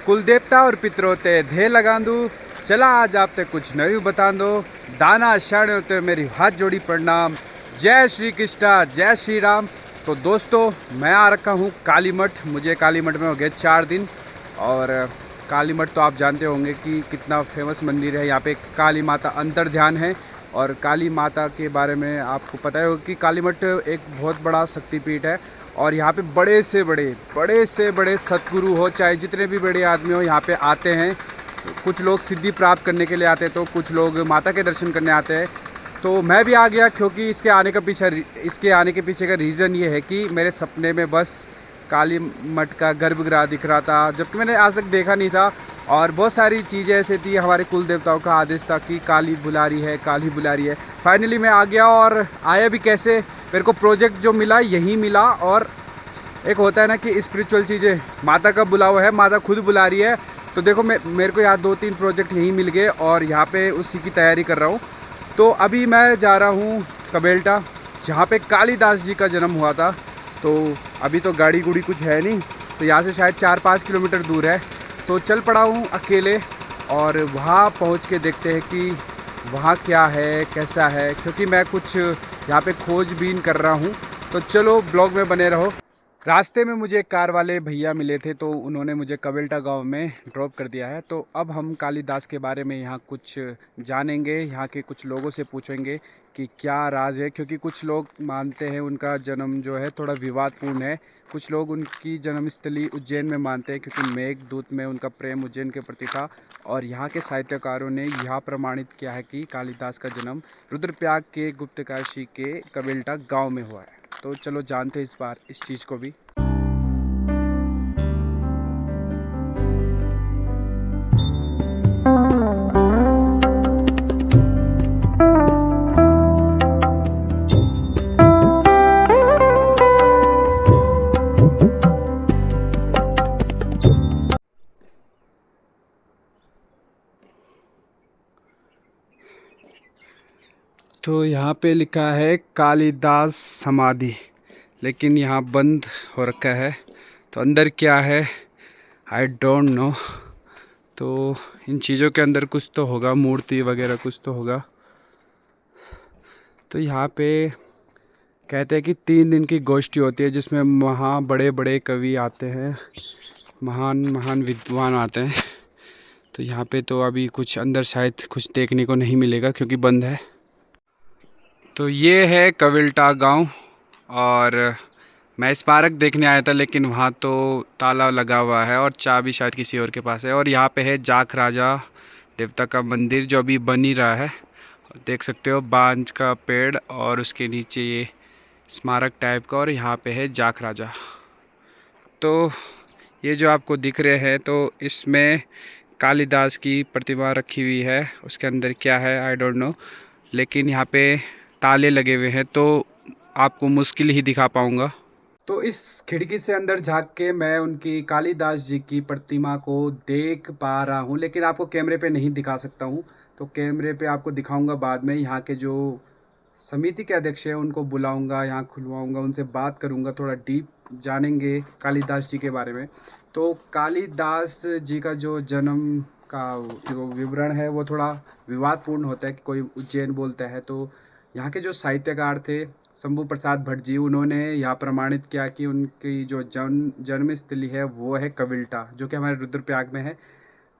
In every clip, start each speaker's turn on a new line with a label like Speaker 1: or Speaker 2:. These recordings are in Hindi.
Speaker 1: कुलदेवता और पितरों ते धे लगा दूँ। चला आज आप ते कुछ नवी बता दो। दाना शरण होते मेरी हाथ जोड़ी प्रणाम। जय श्री कृष्णा, जय श्री राम। तो दोस्तों, मैं आ रखा हूँ काली मठ। मुझे काली मठ में हो गए 4 दिन। और काली मठ तो आप जानते होंगे कि कितना फेमस मंदिर है। यहाँ पे काली माता अंतर ध्यान है। और काली माता के बारे में आपको पता है कि काली मठ एक बहुत बड़ा शक्तिपीठ है। और यहाँ पे बड़े से बड़े सतगुरु हो, चाहे जितने भी बड़े आदमी हो, यहाँ पे आते हैं। कुछ लोग सिद्धि प्राप्त करने के लिए आते हैं, तो कुछ लोग माता के दर्शन करने आते हैं। तो मैं भी आ गया, क्योंकि इसके आने के पीछे का रीज़न ये है कि मेरे सपने में बस काली मठ का गर्भगृह दिख रहा था, जबकि मैंने आज तक देखा नहीं था। और बहुत सारी चीज़ें ऐसे थी, हमारे कुल देवताओं का आदेश था कि काली बुला रही है, काली बुला रही है। फाइनली मैं आ गया। और आया भी कैसे, मेरे को प्रोजेक्ट जो मिला यही मिला। और एक होता है ना कि स्पिरिचुअल चीज़ें, माता का बुलावा है, माता खुद बुला रही है। तो देखो, मेरे को यहाँ 2-3 प्रोजेक्ट यहीं मिल गए और यहाँ पे उसी की तैयारी कर रहा हूँ। तो अभी मैं जा रहा हूँ कबेल्टा, जहाँ पे कालिदास जी का जन्म हुआ था। तो अभी तो गाड़ी गुड़ी कुछ है नहीं, तो यहाँ से शायद 4-5 किलोमीटर दूर है। तो चल पड़ा हूँ अकेले, और वहाँ पहुँच के देखते हैं कि वहाँ क्या है, कैसा है, क्योंकि मैं कुछ यहाँ पे खोजबीन कर रहा हूँ। तो चलो, ब्लॉग में बने रहो। रास्ते में मुझे कार वाले भैया मिले थे, तो उन्होंने मुझे कबेल्टा गांव में ड्रॉप कर दिया है। तो अब हम कालिदास के बारे में यहाँ कुछ जानेंगे, यहाँ के कुछ लोगों से पूछेंगे कि क्या राज है। क्योंकि कुछ लोग मानते हैं उनका जन्म जो है थोड़ा विवादपूर्ण है। कुछ लोग उनकी जन्मस्थली उज्जैन में मानते हैं, क्योंकि मेघदूत में उनका प्रेम उज्जैन के प्रति था। और यहाँ के साहित्यकारों ने यह प्रमाणित किया है कि कालिदास का जन्म रुद्रप्रयाग के गुप्तकाशी के कबेल्टा गाँव में हुआ है। तो चलो जानते हैं इस बार इस चीज़ को भी। तो यहाँ पे लिखा है कालिदास समाधि, लेकिन यहाँ बंद हो रखा है। तो अंदर क्या है, आई डोंट नो। तो इन चीज़ों के अंदर कुछ तो होगा, मूर्ति वगैरह कुछ तो होगा। तो यहाँ पे कहते हैं कि 3 दिन की गोष्ठी होती है, जिसमें बड़े बड़े कवि आते हैं, महान महान विद्वान आते हैं। तो यहाँ पे तो अभी कुछ अंदर शायद कुछ देखने को नहीं मिलेगा, क्योंकि बंद है। तो ये है कविल्टा गांव। और मैं स्मारक देखने आया था, लेकिन वहाँ तो ताला लगा हुआ है और चाबी शायद किसी और के पास है। और यहाँ पे है जाख राजा देवता का मंदिर, जो अभी बन ही रहा है। देख सकते हो बांज का पेड़, और उसके नीचे ये स्मारक टाइप का, और यहाँ पे है जाख राजा। तो ये जो आपको दिख रहे हैं, तो इसमें कालिदास की प्रतिमा रखी हुई है। उसके अंदर क्या है आई डोंट नो, लेकिन यहाँ पे ताले लगे हुए हैं, तो आपको मुश्किल ही दिखा पाऊँगा। तो इस खिड़की से अंदर झांक के मैं उनकी कालिदास जी की प्रतिमा को देख पा रहा हूँ, लेकिन आपको कैमरे पे नहीं दिखा सकता हूँ। तो कैमरे पे आपको दिखाऊंगा बाद में। यहाँ के जो समिति के अध्यक्ष हैं उनको बुलाऊंगा, यहाँ खुलवाऊंगा, उनसे बात करूंगा, थोड़ा डीप जानेंगे कालिदास जी के बारे में। तो कालिदास जी का जो जन्म का जो विवरण है वो थोड़ा विवादपूर्ण होता है कि कोई उज्जैन बोलता है। तो यहाँ के जो साहित्यकार थे शंभू प्रसाद भट्ट जी, उन्होंने यह प्रमाणित किया कि उनकी जो जन्मस्थली है वो है कविल्टा, जो कि हमारे रुद्रप्रयाग में है।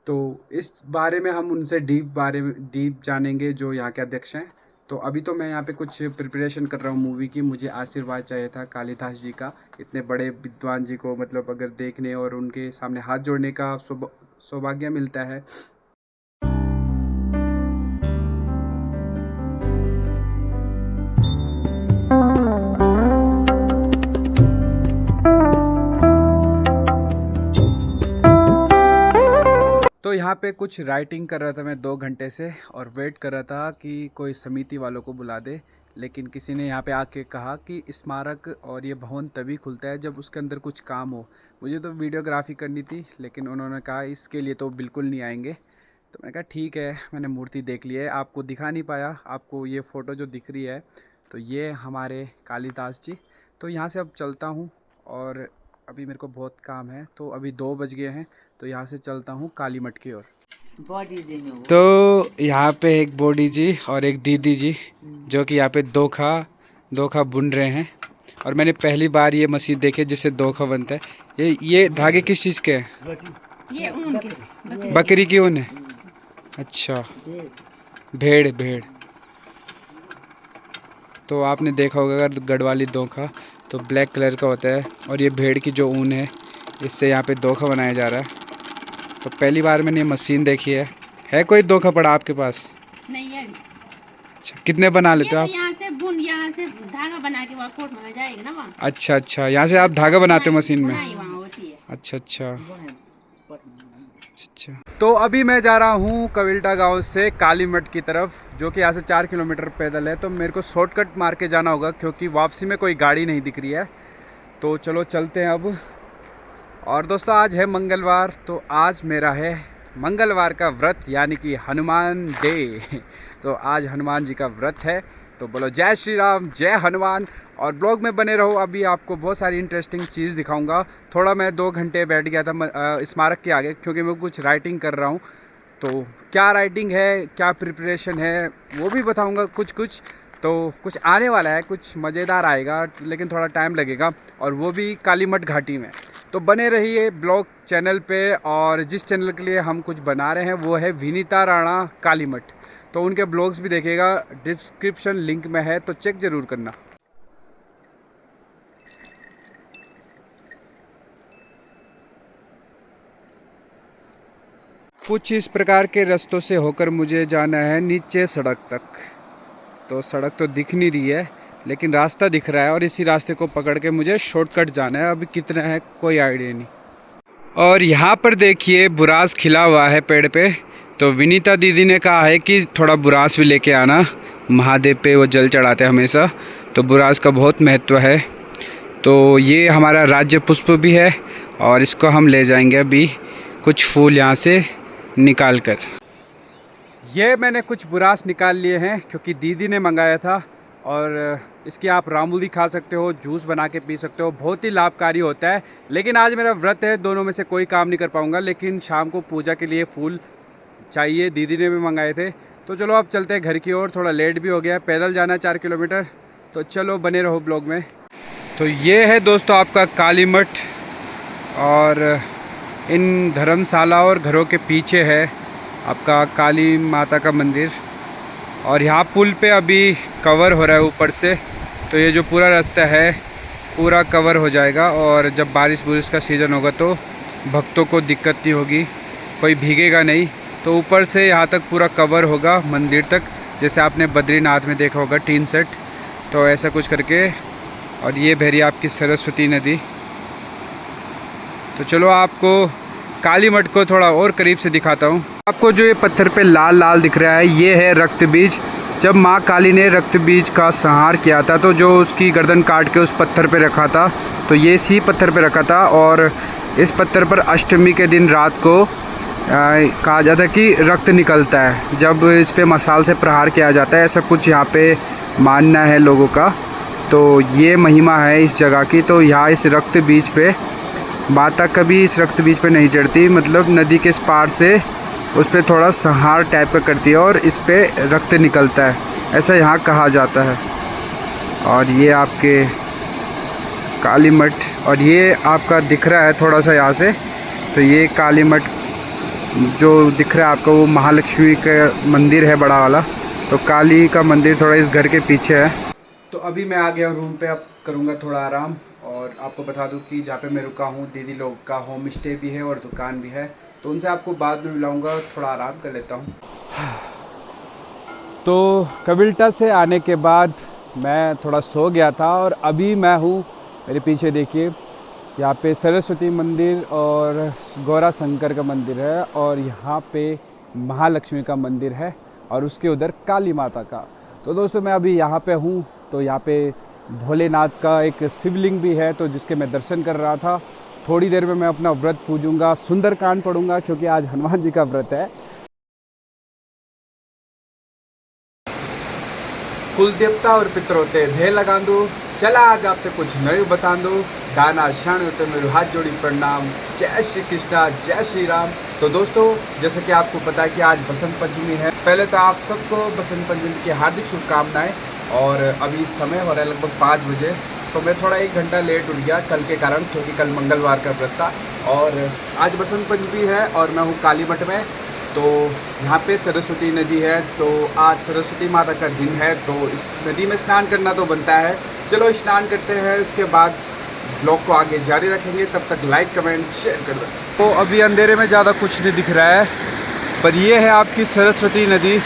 Speaker 1: तो इस बारे में हम उनसे डीप जानेंगे, जो यहाँ के अध्यक्ष हैं। तो अभी तो मैं यहाँ पे कुछ प्रिपरेशन कर रहा हूँ मूवी की। मुझे आशीर्वाद चाहिए था कालिदास जी का, इतने बड़े विद्वान जी को, मतलब अगर देखने और उनके सामने हाथ जोड़ने का सौभाग्य मिलता है। तो यहाँ पे कुछ राइटिंग कर रहा था मैं 2 घंटे से, और वेट कर रहा था कि कोई समिति वालों को बुला दे। लेकिन किसी ने यहाँ पे आके कहा कि स्मारक और ये भवन तभी खुलता है जब उसके अंदर कुछ काम हो। मुझे तो वीडियोग्राफी करनी थी, लेकिन उन्होंने कहा इसके लिए तो बिल्कुल नहीं आएंगे। तो मैंने कहा ठीक है, मैंने मूर्ति देख ली है, आपको दिखा नहीं पाया। आपको ये फ़ोटो जो दिख रही है, तो ये हमारे कालिदास जी। तो यहाँ से अब चलता हूँ, और अभी मेरे को बहुत काम है, तो अभी 2 बज गए हैं, तो यहाँ से चलता हूँ काली मठ की ओर। तो यहाँ पे एक बॉडी जी और एक दीदी जी जो कि यहाँ पे दोखा बुन रहे हैं। और मैंने पहली बार ये मशीन देखी जिससे दोखा बनता है। ये धागे किस चीज़ के हैं?
Speaker 2: ये ऊन के
Speaker 1: बकरी की ऊन है। अच्छा, भेड़। तो आपने देखा होगा अगर गढ़वाली दोखा तो ब्लैक कलर का होता है, और ये भेड़ की जो ऊन है इससे यहाँ पे दोखा बनाया जा रहा है। तो पहली बार मैंने ये मशीन देखी है। कोई दोखा पड़ा आपके पास?
Speaker 2: नहीं है।
Speaker 1: अच्छा, कितने बना लेते हो आप?
Speaker 2: यहाँ से धागा बना के वहाँ कोट में जाएगा ना वहाँ।
Speaker 1: अच्छा, यहाँ से आप धागा बनाते हो मशीन में?
Speaker 2: वहाँ होती है।
Speaker 1: अच्छा। तो अभी मैं जा रहा हूँ कविल्टा गांव से काली मठ की तरफ, जो कि यहाँ से 4 किलोमीटर पैदल है। तो मेरे को शॉर्टकट मार के जाना होगा क्योंकि वापसी में कोई गाड़ी नहीं दिख रही है। तो चलो चलते हैं अब। और दोस्तों आज है मंगलवार, तो आज मेरा है मंगलवार का व्रत, यानी कि हनुमान डे। तो आज हनुमान जी का व्रत है। तो बोलो जय श्री राम, जय हनुमान। और ब्लॉग में बने रहो, अभी आपको बहुत सारी इंटरेस्टिंग चीज़ दिखाऊंगा। थोड़ा मैं 2 घंटे बैठ गया था स्मारक के आगे, क्योंकि मैं कुछ राइटिंग कर रहा हूँ। तो क्या राइटिंग है, क्या प्रिपरेशन है, वो भी बताऊंगा कुछ। तो कुछ आने वाला है, कुछ मज़ेदार आएगा, लेकिन थोड़ा टाइम लगेगा, और वो भी काली मठ घाटी में। तो बने रहिए ब्लॉग चैनल पे। और जिस चैनल के लिए हम कुछ बना रहे हैं वो है विनीता राणा काली मठ, तो उनके ब्लॉग्स भी देखिएगा, डिस्क्रिप्शन लिंक में है, तो चेक ज़रूर करना। कुछ इस प्रकार के रास्तों से होकर मुझे जाना है नीचे सड़क तक। तो सड़क तो दिख नहीं रही है, लेकिन रास्ता दिख रहा है, और इसी रास्ते को पकड़ के मुझे शॉर्टकट जाना है। अभी कितना है कोई आइडिया नहीं। और यहाँ पर देखिए बुरास खिला हुआ है पेड़ पे। तो विनीता दीदी ने कहा है कि थोड़ा बुरास भी लेके आना, महादेव पे वो जल चढ़ाते हैं हमेशा, तो बुरास का बहुत महत्व है। तो ये हमारा राज्य पुष्प भी है, और इसको हम ले जाएंगे अभी कुछ फूल यहाँ से निकाल कर। ये मैंने कुछ बुरास निकाल लिए हैं क्योंकि दीदी ने मंगाया था। और इसकी आप रामूली खा सकते हो, जूस बना के पी सकते हो, बहुत ही लाभकारी होता है। लेकिन आज मेरा व्रत है, दोनों में से कोई काम नहीं कर पाऊँगा, लेकिन शाम को पूजा के लिए फूल चाहिए, दीदी ने भी मंगाए थे। तो चलो अब चलते हैं घर की ओर, थोड़ा लेट भी हो गया, पैदल जाना है 4 किलोमीटर। तो चलो बने रहो ब्लॉग में। तो ये है दोस्तों आपका काली मठ, और इन धर्मशाला और घरों के पीछे है आपका काली माता का मंदिर। और यहाँ पुल पे अभी कवर हो रहा है ऊपर से, तो ये जो पूरा रास्ता है पूरा कवर हो जाएगा। और जब बारिश का सीज़न होगा तो भक्तों को दिक्कत नहीं होगी, कोई भीगेगा नहीं। तो ऊपर से यहाँ तक पूरा कवर होगा मंदिर तक, जैसे आपने बद्रीनाथ में देखा होगा टीन सेट, तो ऐसा कुछ करके। और ये बहरी आपकी सरस्वती नदी। तो चलो आपको काली मठ को थोड़ा और करीब से दिखाता हूँ। आपको जो ये पत्थर पे लाल लाल दिख रहा है, ये है रक्त बीज। जब माँ काली ने रक्त बीज का संहार किया था, तो जो उसकी गर्दन काट के उस पत्थर पे रखा था, तो ये इसी पत्थर पे रखा था। और इस पत्थर पर अष्टमी के दिन रात को कहा जाता है कि रक्त निकलता है जब इस पे मसाल से प्रहार किया जाता है, ऐसा कुछ यहाँ पे मानना है लोगों का। तो ये महिमा है इस जगह की। तो यहाँ इस रक्त बीज पे माता कभी इस रक्त बीज पे नहीं चढ़ती, मतलब नदी के इस पार से उस पर थोड़ा संहार टाइप का करती है और इस पे रक्त निकलता है, ऐसा यहाँ कहा जाता है। और ये आपके काली मठ, और ये आपका दिख रहा है थोड़ा सा यहाँ से, तो ये काली मठ जो दिख रहा है आपको वो महालक्ष्मी का मंदिर है बड़ा वाला। तो काली का मंदिर थोड़ा इस घर के पीछे है। तो अभी मैं आ गया रूम पे, अब करूँगा थोड़ा आराम। और आपको बता दूं कि जहाँ पे मैं रुका हूँ दीदी लोग का होम स्टे भी है और दुकान भी है, तो उनसे आपको बाद में मिलाऊंगा, थोड़ा आराम कर लेता हूँ। तो कविल्टा से आने के बाद मैं थोड़ा सो गया था, और अभी मैं हूँ, मेरे पीछे देखिए, यहाँ पे सरस्वती मंदिर और गौरा शंकर का मंदिर है, और यहाँ पे महालक्ष्मी का मंदिर है, और उसके उधर काली माता का। तो दोस्तों मैं अभी यहाँ पे हूँ, तो यहाँ पे भोलेनाथ का एक शिवलिंग भी है, तो जिसके मैं दर्शन कर रहा था। थोड़ी देर में मैं अपना व्रत पूजूंगा, सुंदरकांड पढ़ूंगा, क्योंकि आज हनुमान जी का व्रत है। कुल देवता और पितरों ते ढेर लगा दूँ, चला आज आपसे कुछ नई बता दूँ। दाना शान होते मेरे हाथ जोड़ी प्रणाम। जय श्री कृष्णा, जय श्री राम। तो दोस्तों, जैसे कि आपको पता है कि आज बसंत पंचमी है। पहले तो आप सबको बसंत पंचमी की हार्दिक शुभकामनाएं। और अभी समय हो रहा है लगभग 5 बजे, तो मैं थोड़ा 1 घंटा लेट उठ गया कल के कारण, क्योंकि कल मंगलवार का व्रत था और आज बसंत पंचमी है और मैं हूँ कालीमठ में। तो यहाँ पे सरस्वती नदी है, तो आज सरस्वती माता का दिन है, तो इस नदी में स्नान करना तो बनता है। चलो स्नान करते हैं, उसके बाद ब्लॉग को आगे जारी रखेंगे। तब तक लाइक कमेंट शेयर कर दो। तो अभी अंधेरे में ज़्यादा कुछ नहीं दिख रहा है, पर ये है आपकी सरस्वती नदी।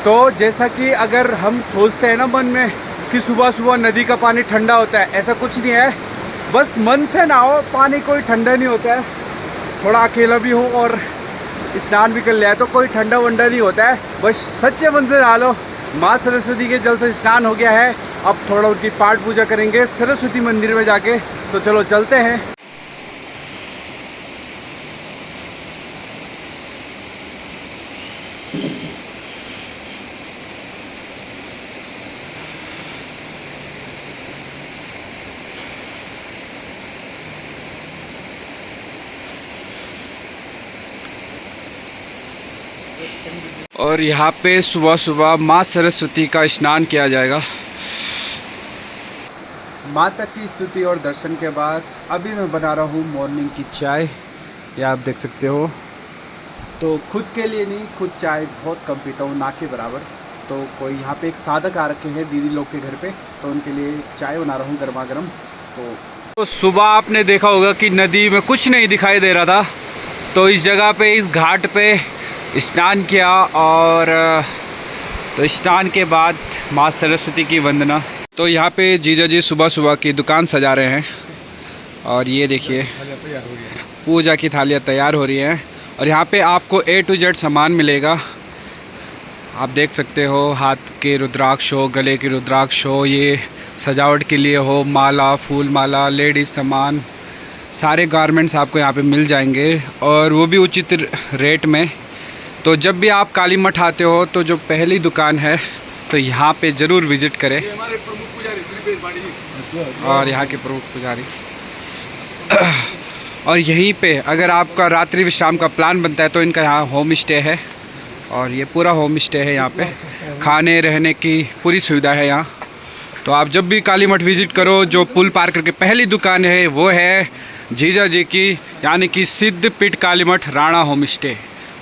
Speaker 1: तो जैसा कि अगर हम सोचते हैं ना मन में कि सुबह सुबह नदी का पानी ठंडा होता है, ऐसा कुछ नहीं है। बस मन से नहाओ, पानी कोई ठंडा नहीं होता है। थोड़ा अकेला भी हो और स्नान भी कर लिया तो कोई ठंडा वंडा नहीं होता है। बस सच्चे मन से नहा लो। माँ सरस्वती के जल से स्नान हो गया है, अब थोड़ा उनकी पाठ पूजा करेंगे सरस्वती मंदिर में जाके। तो चलो चलते हैं। और यहाँ पे सुबह सुबह माँ सरस्वती का स्नान किया जाएगा। माता की स्तुति और दर्शन के बाद अभी मैं बना रहा हूँ मॉर्निंग की चाय, ये आप देख सकते हो। तो खुद के लिए नहीं, खुद चाय बहुत कम पीता हूँ, ना के बराबर। तो कोई यहाँ पे एक साधक आ रखे हैं दीदी लोग के घर पे, तो उनके लिए चाय बना रहा हूँ गर्मा गर्म। तो सुबह आपने देखा होगा कि नदी में कुछ नहीं दिखाई दे रहा था, तो इस जगह पे, इस घाट पे स्नान किया। और तो स्नान के बाद माँ सरस्वती की वंदना। तो यहाँ पे जीजा जी सुबह सुबह की दुकान सजा रहे हैं और ये देखिए पूजा की थालियाँ तैयार हो रही हैं। और यहाँ पे आपको A to Z सामान मिलेगा। आप देख सकते हो, हाथ के रुद्राक्ष हो, गले के रुद्राक्ष हो, ये सजावट के लिए हो, माला, फूल माला, लेडीज़ सामान, सारे गारमेंट्स आपको यहाँ पे मिल जाएंगे और वो भी उचित रेट में। तो जब भी आप कालीमठ आते हो तो जो पहली दुकान है तो यहाँ पे ज़रूर विज़िट करें। हमारे प्रमुख पुजारी और यहाँ के प्रमुख पुजारी। और यहीं पे अगर आपका रात्रि विश्राम का प्लान बनता है तो इनका यहाँ होम स्टे है और ये पूरा होम स्टे है। यहाँ पे खाने रहने की पूरी सुविधा है यहाँ। तो आप जब भी कालीमठ विज़िट करो, जो पुल पार करके पहली दुकान है वो है जीजा जी की, यानी कि सिद्धपीठ कालीमठ राणा होम स्टे।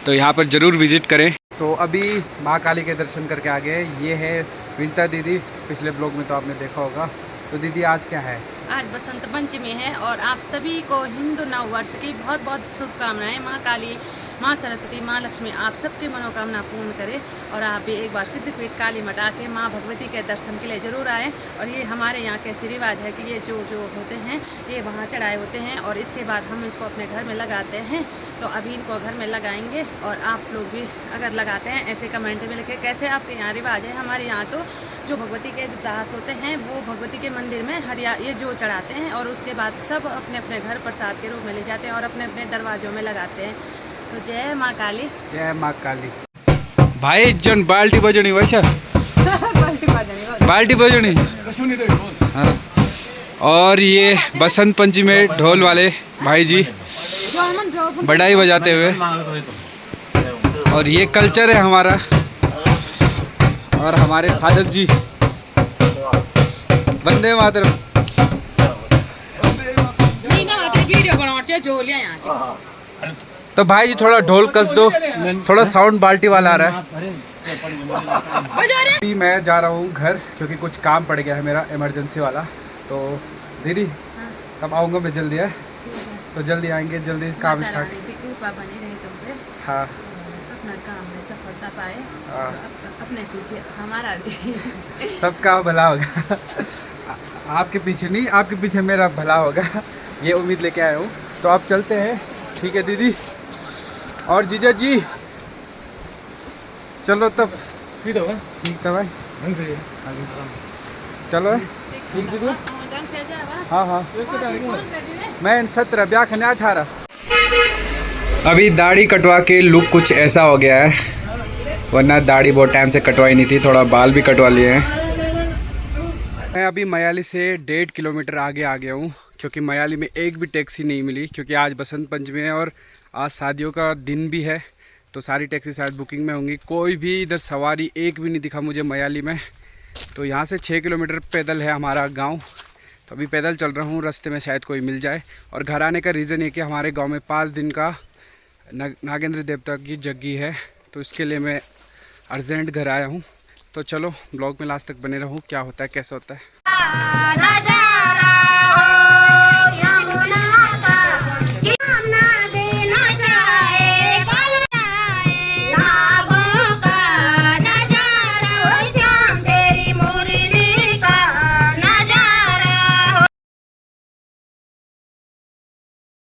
Speaker 1: तो यहाँ पर ज़रूर विज़िट करें। तो अभी माँ काली के दर्शन करके आ गए। ये है विनीता दीदी, पिछले ब्लॉग में तो आपने देखा होगा। तो दीदी आज क्या है?
Speaker 2: आज बसंत पंचमी है और आप सभी को हिंदू नव वर्ष की बहुत बहुत शुभकामनाएं। माँ काली, माँ सरस्वती, माँ लक्ष्मी आप सबकी मनोकामना पूर्ण करे। और आप भी एक बार सिद्धपीठ कालीमठ आके माँ भगवती के दर्शन के लिए ज़रूर आएँ। और ये हमारे यहाँ कैसी रिवाज है कि ये जो होते हैं ये वहाँ चढ़ाए होते हैं और इसके बाद हम इसको अपने घर में लगाते हैं। तो अभी इनको घर में लगाएंगे और आप लोग भी अगर लगाते हैं ऐसे कमेंट में लिखे कैसे आपके यहाँ रिवाज है। हमारे यहाँ तो जो भगवती के जो दास होते हैं वो भगवती के मंदिर में हरिया ये जो चढ़ाते हैं और उसके बाद सब अपने अपने घर प्रसाद के रूप में ले जाते हैं और अपने अपने दरवाजों में लगाते हैं। तो जय माँ काली, जय माँ काली।
Speaker 1: भाई जन बाल्टी बजनी वैसा बाल्टी बजनी। हाँ। और ये बसंत पंचमी में ढोल वाले भाई जी बड़ाई बजाते हुए, और ये कल्चर है हमारा। और हमारे साधक जी वंदे मातरम। तो भाई जी थोड़ा ढोल कस दो, थोड़ा साउंड बाल्टी वाला आ रहा है। अभी मैं जा रहा हूँ घर, क्योंकि कुछ काम पड़ गया है मेरा इमरजेंसी वाला। तो दीदी कब आऊँगा मैं? जल्दी है तो जल्दी आएंगे, जल्दी काम स्टार्ट। हाँ,
Speaker 2: अपना काम में सफलता पाए, अपने पीछे हमारा भी
Speaker 1: सबका भला होगा। आपके पीछे नहीं, आपके पीछे मेरा भला होगा, ये उम्मीद लेके आया हूँ। तो आप चलते हैं, ठीक है दीदी और जीजा जी? चलो तब ठीक था भाई, चलो ठीक दीदी। हाँ हाँ, मैं 17 ब्याह खने 18। अभी दाढ़ी कटवा के लुक कुछ ऐसा हो गया है, वरना दाढ़ी बहुत टाइम से कटवाई नहीं थी, थोड़ा बाल भी कटवा लिए हैं। मैं अभी मयाली से 1.5 किलोमीटर आगे आ गया हूँ, क्योंकि मयाली में एक भी टैक्सी नहीं मिली, क्योंकि आज बसंत पंचमी है और आज शादियों का दिन भी है, तो सारी टैक्सी शायद बुकिंग में होंगी। कोई भी इधर सवारी एक भी नहीं दिखा मुझे मयाली में। तो यहाँ से 6 किलोमीटर पैदल है हमारा गांव, तो अभी पैदल चल रहा हूँ, रास्ते में शायद कोई मिल जाए। और घर आने का रीज़न ये कि हमारे गांव में 5 दिन का नागेंद्र देवता की जग्गी है, तो इसके लिए मैं अर्जेंट घर आया हूँ। तो चलो ब्लॉग में लास्ट तक बने रहूँ, क्या होता है कैसा होता है।